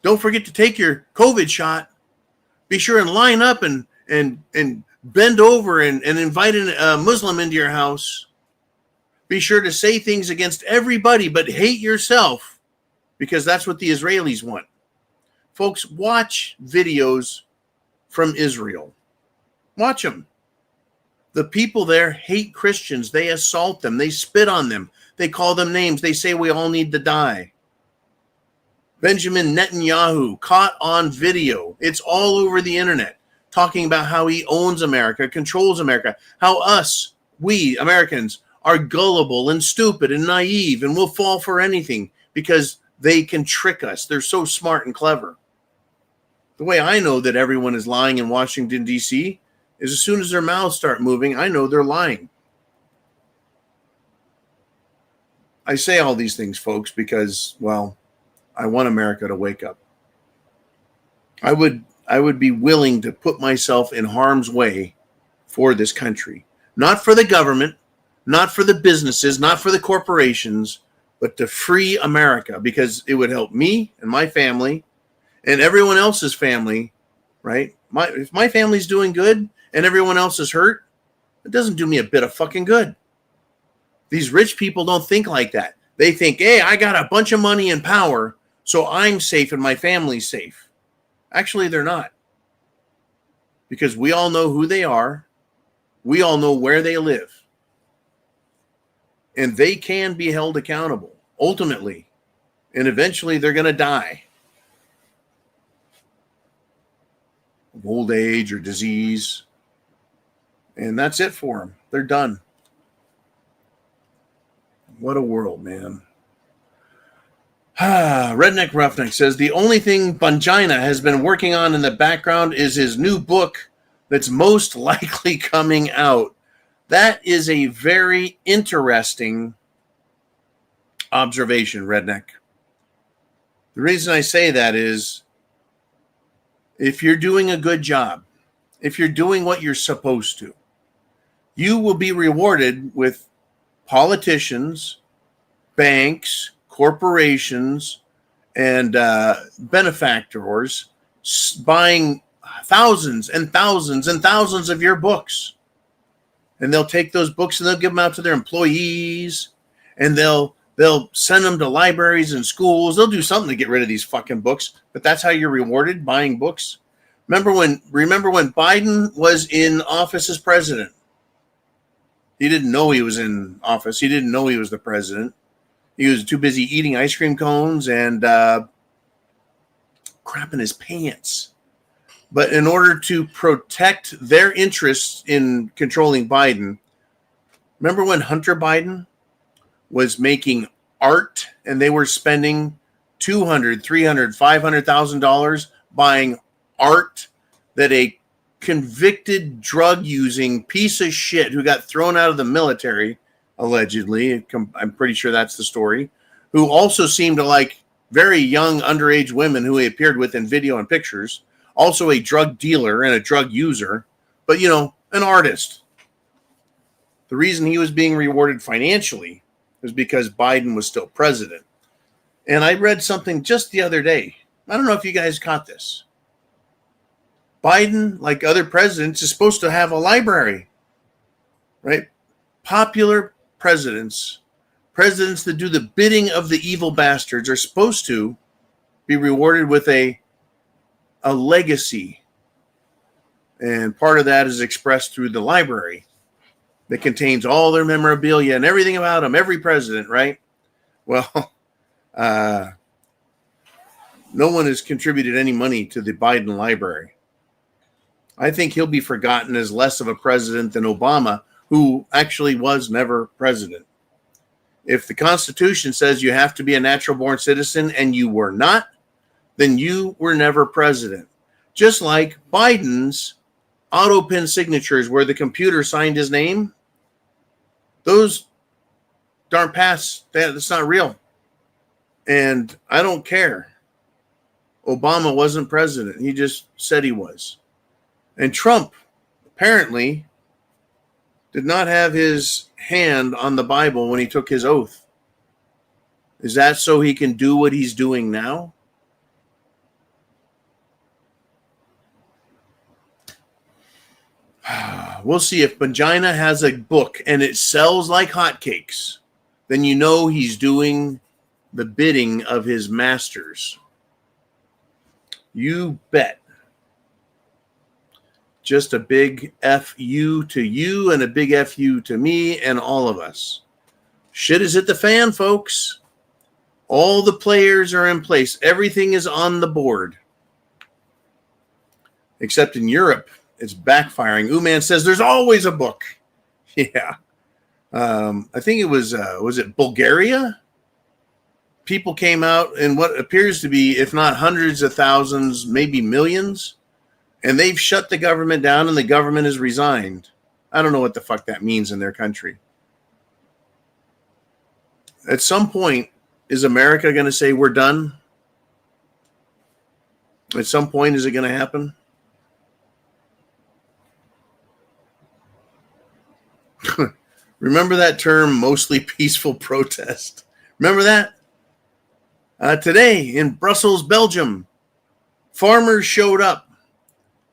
Don't forget to take your COVID shot. Be sure and line up and bend over and invite a Muslim into your house. Be sure to say things against everybody, but hate yourself, because that's what the Israelis want. Folks, watch videos from Israel. Watch them. The people there hate Christians. They assault them. They spit on them. They call them names. They say we all need to die. Benjamin Netanyahu caught on video. It's all over the internet, talking about how he owns America, controls America, how we Americans, are gullible and stupid and naive and will fall for anything because they can trick us. They're so smart and clever. The way I know that everyone is lying in Washington, D.C. is as soon as their mouths start moving, I know they're lying. I say all these things, folks, because, well, I want America to wake up. I would be willing to put myself in harm's way for this country. Not for the government, not for the businesses, not for the corporations, but to free America, because it would help me and my family and everyone else's family, right? If my family's doing good and everyone else is hurt, it doesn't do me a bit of fucking good. These rich people don't think like that. They think, hey, I got a bunch of money and power, so I'm safe and my family's safe. Actually, they're not. Because we all know who they are. We all know where they live. And they can be held accountable, ultimately. And eventually they're going to die of old age or disease. And that's it for them. They're done. What a world, man. Redneck Roughneck says, the only thing Bongina has been working on in the background is his new book that's most likely coming out. That is a very interesting observation, Redneck. The reason I say that is, if you're doing a good job, if you're doing what you're supposed to, you will be rewarded with politicians, banks, corporations, and benefactors buying thousands and thousands and thousands of your books. And they'll take those books and they'll give them out to their employees, and they'll send them to libraries and schools. They'll do something to get rid of these fucking books, but that's how you're rewarded, buying books. Remember when Biden was in office as president? He didn't know he was in office. He didn't know he was the president. He was too busy eating ice cream cones and crapping his pants. But in order to protect their interests in controlling Biden, remember when Hunter Biden was making art and they were spending $200,000, $300,000, $500,000 buying art that a convicted drug-using piece of shit who got thrown out of the military, allegedly, I'm pretty sure that's the story, who also seemed to like very young underage women who he appeared with in video and pictures, also a drug dealer and a drug user, but, an artist. The reason he was being rewarded financially was because Biden was still president. And I read something just the other day. I don't know if you guys caught this. Biden, like other presidents, is supposed to have a library, right? Popular presidents that do the bidding of the evil bastards, are supposed to be rewarded with a legacy. And part of that is expressed through the library that contains all their memorabilia and everything about them, every president, right? Well, no one has contributed any money to the Biden library. I think he'll be forgotten as less of a president than Obama, who actually was never president. If the Constitution says you have to be a natural-born citizen and you were not, then you were never president. Just like Biden's auto-pin signatures where the computer signed his name, those aren't passed. That's not real. And I don't care. Obama wasn't president. He just said he was. And Trump apparently did not have his hand on the Bible when he took his oath. Is that so he can do what he's doing now? We'll see. If Bongina has a book and it sells like hotcakes, then you know he's doing the bidding of his masters. You bet. Just a big F-U to you and a big F-U to me and all of us. Shit is hit the fan, folks. All the players are in place. Everything is on the board. Except in Europe, it's backfiring. Uman says there's always a book. Yeah. I think it was it Bulgaria? people came out in what appears to be, if not hundreds of thousands, maybe millions, and they've shut the government down and the government has resigned. I don't know what the fuck that means in their country. At some point, is America going to say we're done? At some point, is it going to happen? Remember that term, mostly peaceful protest? Remember that? Today in Brussels, Belgium, farmers showed up,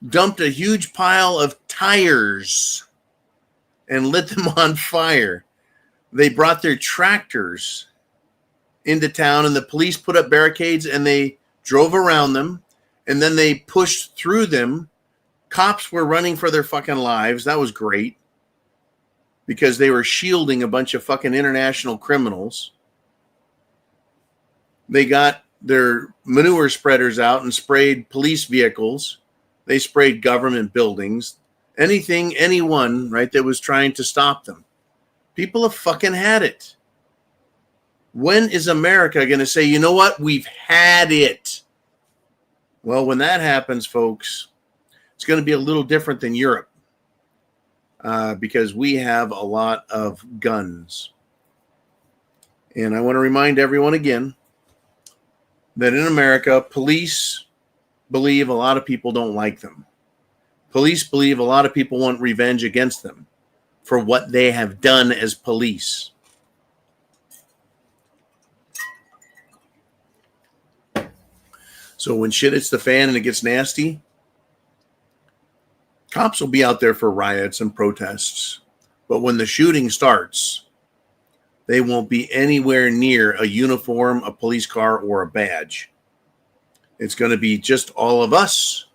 dumped a huge pile of tires, and lit them on fire. They brought their tractors into town, and the police put up barricades, and they drove around them, and then they pushed through them. Cops were running for their fucking lives. That was great, because they were shielding a bunch of fucking international criminals. They got their manure spreaders out and sprayed police vehicles. They sprayed government buildings. Anything, anyone, right, that was trying to stop them. People have fucking had it. When is America going to say, you know what, we've had it? Well, when that happens, folks, it's going to be a little different than Europe. Because we have a lot of guns. And I want to remind everyone again that in America, police believe a lot of people don't like them. Police believe a lot of people want revenge against them for what they have done as police. So when shit hits the fan and it gets nasty, cops will be out there for riots and protests. But when the shooting starts, they won't be anywhere near a uniform, a police car, or a badge. It's going to be just all of us,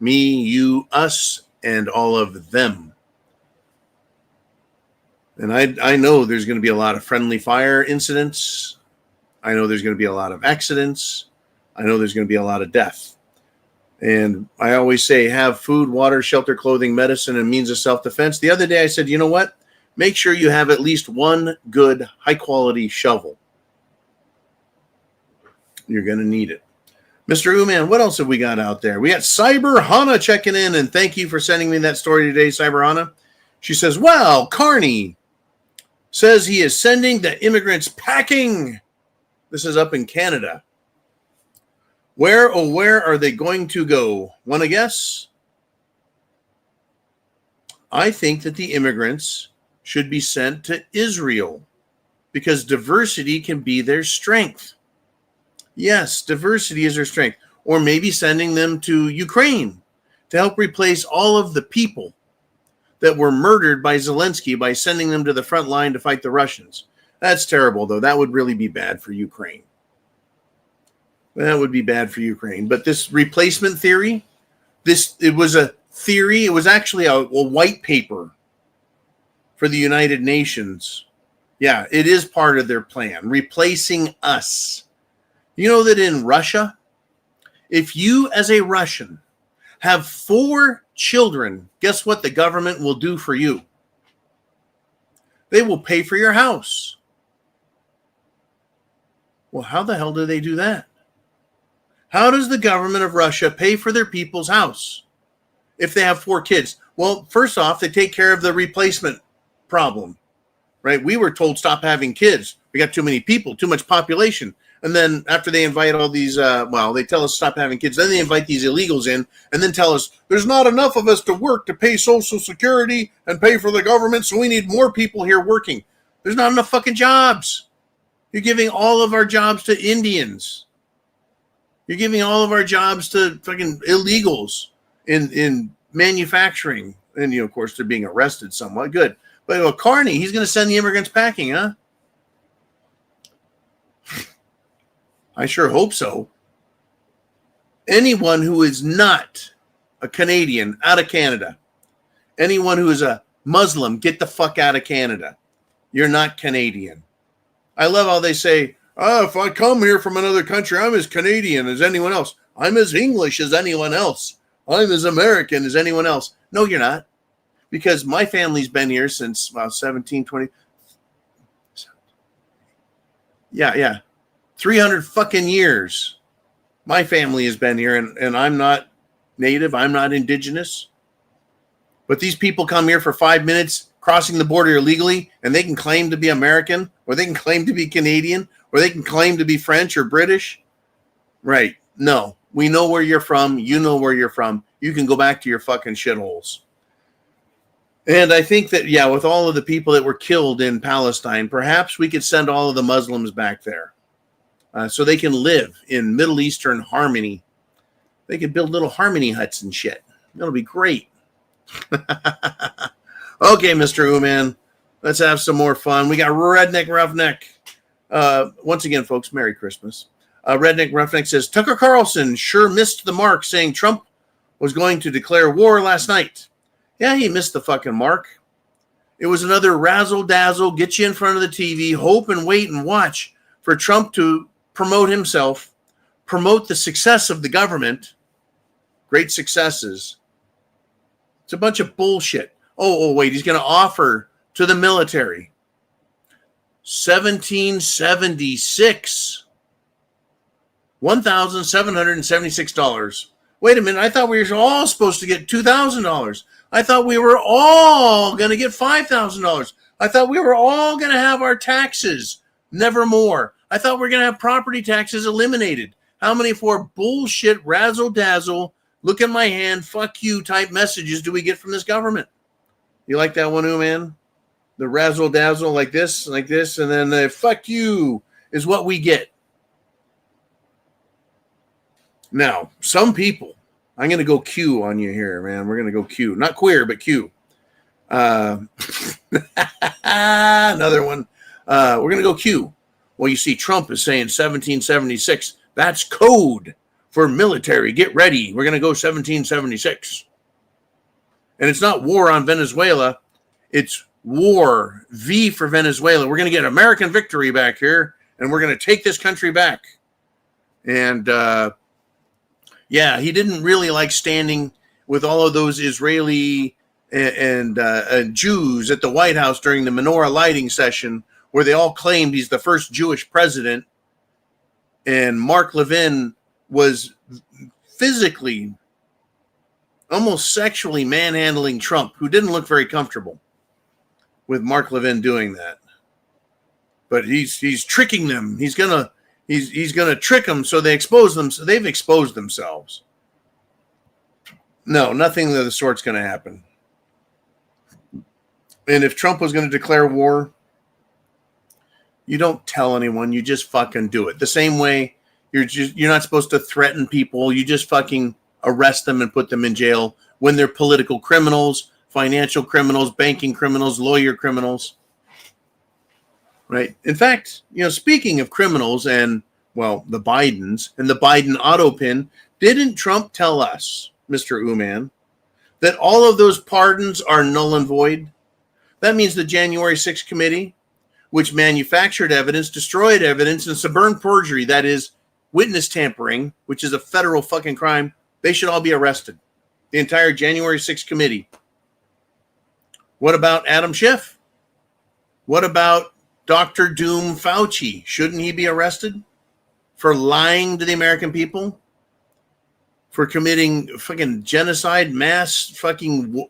me, you, us, and all of them. And I know there's going to be a lot of friendly fire incidents. I know there's going to be a lot of accidents. I know there's going to be a lot of death. And I always say, have food, water, shelter, clothing, medicine, and means of self-defense. The other day I said, you know what? Make sure you have at least one good, high-quality shovel. You're going to need it. Mr. Uman, what else have we got out there? We got Cyber Hana checking in, and thank you for sending me that story today, Cyber Hana. She says, well, Carney says he is sending the immigrants packing. This is up in Canada. Where, oh, where are they going to go? Want to guess? I think that the immigrants should be sent to Israel because diversity can be their strength. Yes, diversity is their strength. Or maybe sending them to Ukraine to help replace all of the people that were murdered by Zelensky by sending them to the front line to fight the Russians. That's terrible, though. That would really be bad for Ukraine. That would be bad for Ukraine. But this replacement theory, it was a theory. It was actually a white paper for the United Nations. Yeah, it is part of their plan, replacing us. You know that in Russia, if you as a Russian have 4 children, guess what the government will do for you? They will pay for your house. Well, how the hell do they do that? How does the government of Russia pay for their people's house if they have 4 kids? Well, first off, they take care of the replacement problem, right? We were told stop having kids. We got too many people, too much population. And then after they invite all these, they tell us stop having kids. Then they invite these illegals in and then tell us there's not enough of us to work to pay Social Security and pay for the government. So we need more people here working. There's not enough fucking jobs. You're giving all of our jobs to Indians. You're giving all of our jobs to fucking illegals in manufacturing. And, of course, they're being arrested somewhat. Good. But Carney, he's going to send the immigrants packing, huh? I sure hope so. Anyone who is not a Canadian, out of Canada. Anyone who is a Muslim, get the fuck out of Canada. You're not Canadian. I love how they say, if I come here from another country, I'm as Canadian as anyone else. I'm as English as anyone else. I'm as American as anyone else. No, you're not. Because my family's been here since 1720. Yeah. 300 fucking years. My family has been here, and I'm not native. I'm not indigenous. But these people come here for 5 minutes, crossing the border illegally, and they can claim to be American, or they can claim to be Canadian, or they can claim to be French or British. Right. No. We know where you're from. You know where you're from. You can go back to your fucking shitholes. And I think that, yeah, with all of the people that were killed in Palestine, perhaps we could send all of the Muslims back there so they can live in Middle Eastern harmony. They could build little harmony huts and shit. That'll be great. Okay, Mr. Ooman, let's have some more fun. We got Redneck Roughneck. Once again, folks, Merry Christmas. Redneck Roughneck says, Tucker Carlson sure missed the mark saying Trump was going to declare war last night. Yeah, he missed the fucking mark. It was another razzle-dazzle, get you in front of the TV, hope and wait and watch for Trump to promote himself, promote the success of the government, great successes. It's a bunch of bullshit. Oh, wait, he's going to offer to the military $1,776. $1,776. Wait a minute, I thought we were all supposed to get $2,000. I thought we were all going to get $5,000. I thought we were all going to have our taxes, never more. I thought we were going to have property taxes eliminated. How many for bullshit, razzle-dazzle, look at my hand, fuck you type messages do we get from this government? You like that one, man? The razzle-dazzle like this, and then the fuck you is what we get. Now, some people, I'm going to go Q on you here, man. We're going to go Q. Not queer, but Q. Another one. We're going to go Q. Well, you see, Trump is saying 1776. That's code for military. Get ready. We're going to go 1776. And it's not war on Venezuela. It's war, V for Venezuela. We're going to get American victory back here, and we're going to take this country back. And, yeah, he didn't really like standing with all of those Israeli and Jews at the White House during the menorah lighting session where they all claimed he's the first Jewish president. And Mark Levin was physically, almost sexually manhandling Trump, who didn't look very comfortable with Mark Levin doing that. But he's tricking them. He's gonna trick them so they expose them. So they've exposed themselves. No, nothing of the sort's going to happen. And if Trump was going to declare war, you don't tell anyone. You just fucking do it. The same way you're not supposed to threaten people. You just fucking arrest them and put them in jail when they're political criminals, financial criminals, banking criminals, lawyer criminals. Right. In fact, speaking of criminals and, well, the Bidens and the Biden auto pin, didn't Trump tell us, Mr. Ooman, that all of those pardons are null and void? That means the January 6th committee, which manufactured evidence, destroyed evidence, and suborned perjury, that is witness tampering, which is a federal fucking crime, they should all be arrested. The entire January 6th committee. What about Adam Schiff? What about Dr. Doom Fauci? Shouldn't he be arrested for lying to the American people? For committing fucking genocide, mass fucking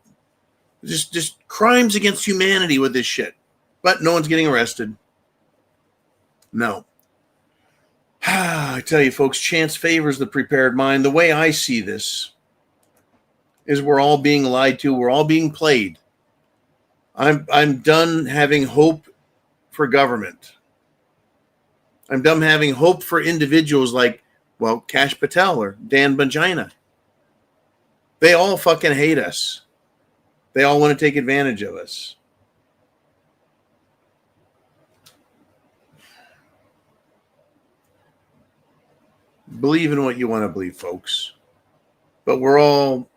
just crimes against humanity with this shit. But no one's getting arrested. No. I tell you, folks, chance favors the prepared mind. The way I see this is we're all being lied to. We're all being played. I'm done having hope for government. I'm done having hope for individuals like, well, Kash Patel or Dan Bongina. They all fucking hate us. They all want to take advantage of us. Believe in what you want to believe, folks. But we're all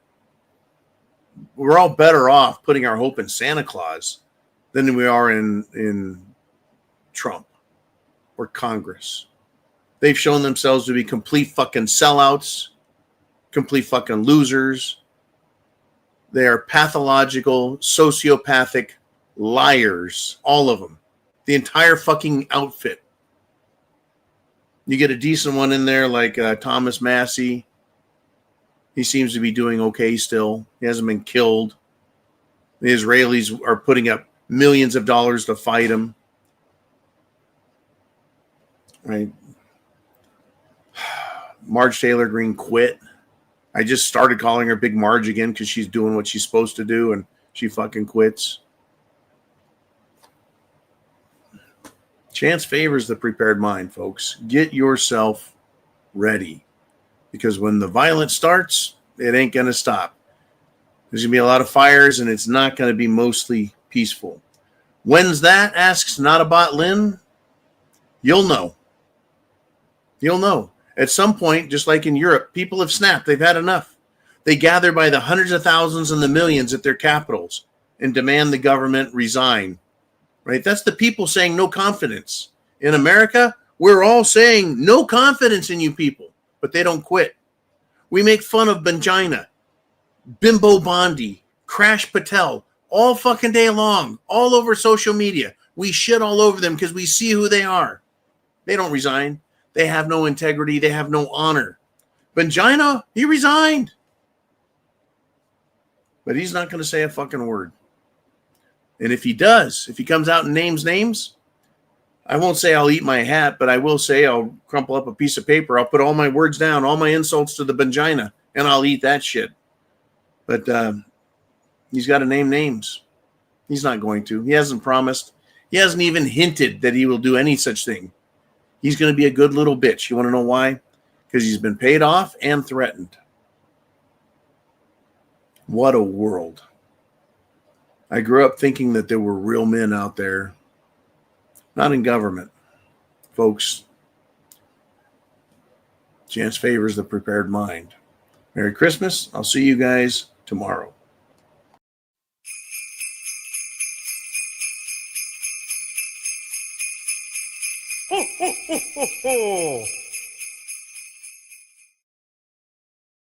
better off putting our hope in Santa Claus than we are in Trump or Congress. They've shown themselves to be complete fucking sellouts, complete fucking losers. They are pathological, sociopathic liars, all of them. The entire fucking outfit. You get a decent one in there like Thomas Massey. He seems to be doing okay still. He hasn't been killed. The Israelis are putting up millions of dollars to fight him. Right? Marge Taylor Greene quit. I just started calling her Big Marge again because she's doing what she's supposed to do, and she fucking quits. Chance favors the prepared mind, folks. Get yourself ready, because when the violence starts, it ain't going to stop. There's going to be a lot of fires, and it's not going to be mostly peaceful. When's that? Asks Notabot Lynn. You'll know. You'll know. At some point, just like in Europe, people have snapped. They've had enough. They gather by the hundreds of thousands and the millions at their capitals and demand the government resign. Right? That's the people saying no confidence. In America, we're all saying no confidence in you people, but they don't quit. We make fun of Benjina, Bimbo Bondi, Crash Patel, all fucking day long, all over social media. We shit all over them because we see who they are. They don't resign. They have no integrity. They have no honor. Benjina, he resigned. But he's not going to say a fucking word. And if he does, if he comes out and names names, I won't say I'll eat my hat, but I will say I'll crumple up a piece of paper. I'll put all my words down, all my insults to the Benjina, and I'll eat that shit. But he's got to name names. He's not going to. He hasn't promised. He hasn't even hinted that he will do any such thing. He's going to be a good little bitch. You want to know why? Because he's been paid off and threatened. What a world. I grew up thinking that there were real men out there. Not in government. Folks, chance favors the prepared mind. Merry Christmas. I'll see you guys tomorrow. Ho, ho, ho, ho, ho.